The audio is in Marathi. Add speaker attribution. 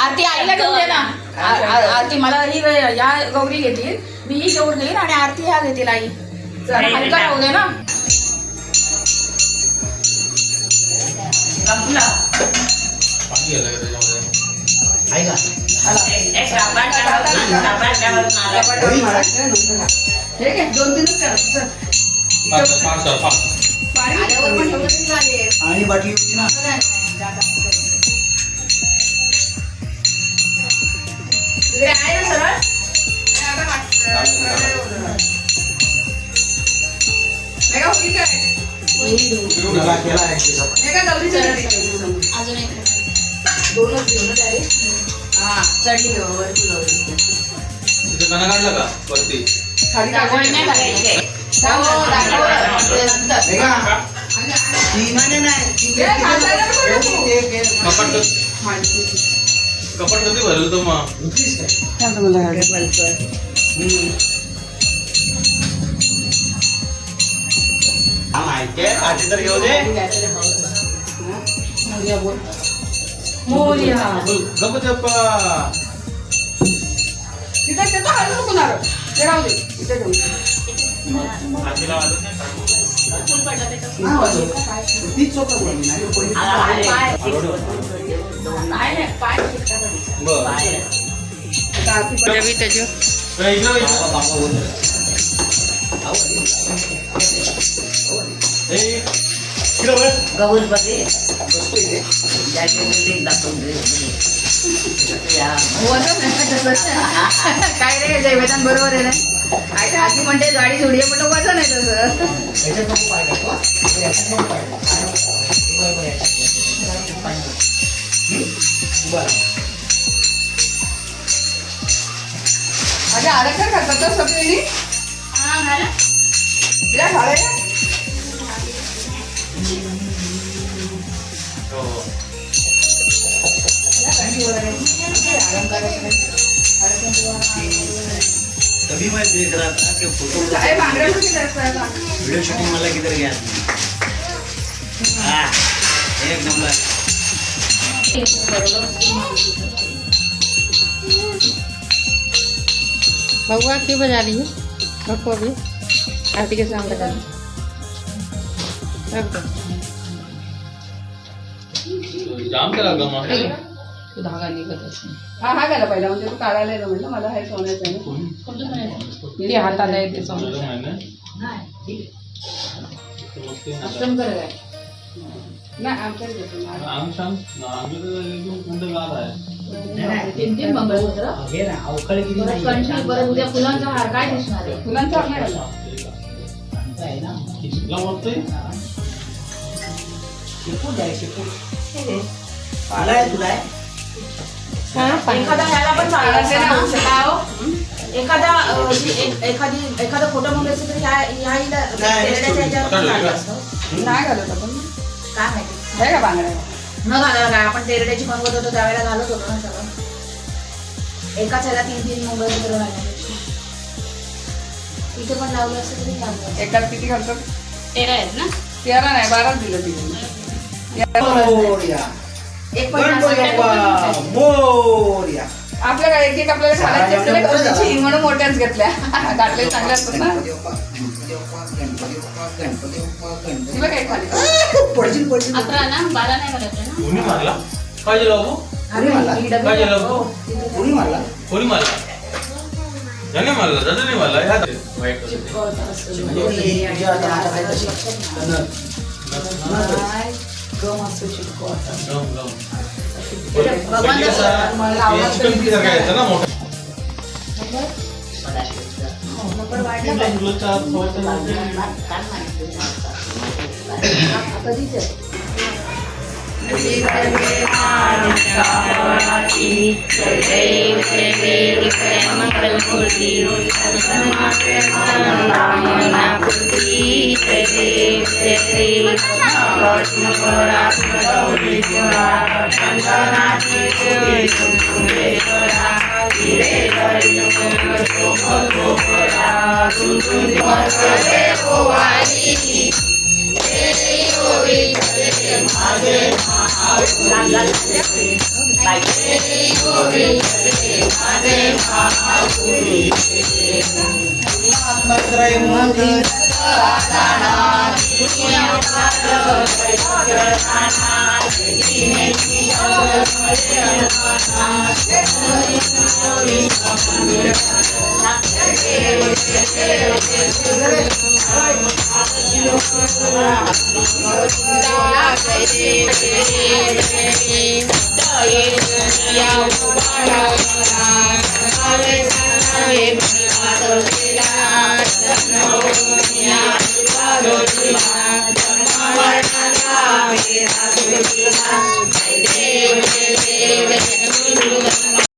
Speaker 1: आरती आईला घेऊन दे ना. आरती मला ही या गौरी घेतील, मी ही घेऊन देईन आणि आरती ह्या घेतील आई. हलका राहू दे ना.
Speaker 2: आणि बाटली ना
Speaker 1: आहे ना सरळ. अजून एक दोनच घेऊन हा चढली वरती गौरी.
Speaker 3: काढलं का वरती
Speaker 1: खाली दाखवली नाही करायची.
Speaker 3: कपाट कधी भरलं तो मग आधी तर घेऊ दे. गणपती
Speaker 1: काय रे जयवेदान बरोबर आहे ना. आईच्या हाती म्हणते गाडी जोडी आहे, पण वजन आहे तसं. अगं आरक्षण करतात सगळी
Speaker 2: तभी मैं देख रहा था कि फोटो वीडियो शूटिंग वाला किधर गया एक नंबर.
Speaker 4: बउआ क्यों बजा रही है रखो अभी आरती के सामने बजा रख दो.
Speaker 3: जाम केला गमा
Speaker 1: धागा निघत हा हा गेला पहिला म्हणजे तू काढायला येतो म्हणलं मला हे सोन्याचं आहे ते हाताला येते सोन्याचं. नाही आमच्याकडे तीन मंगळसूत्र उद्या फुलांचा हार काय दिसणार आहे. फुलांचा हार
Speaker 2: आलाय तुला
Speaker 1: एखादा ह्याला पण एखादा फोटो मंगळसूत्र तर नाही घालत आपण काय माहिती आहे का बांगड्या न घालायला काय आपण तेरड्याची मंगवत होतो त्यावेळेला घालत होतो ना सगळं. एकाच ह्याला 3-3 मंगळसूत्र घालण्यापेक्षा इथे पण लावलं असतं तरी चांगलं. एकाच किती घालतात 13 आहेत ना. 13 नाही 12 दिलं तिने. एक पण आपल्याला एक आपल्याला घालायचे म्हणून मोठ्याच घेतल्या घातले चांगल्या असतात ना. तुला काय खाली 11 ना 12 नाही करायचं ना.
Speaker 3: कोणी मारला काय झालं बाबू काय झालं बाबू
Speaker 2: कोणी मारला
Speaker 3: त्याने मारला दादाने मारला ह्या वाईट
Speaker 1: गम असतो चिटकवायचा.
Speaker 4: Yeah.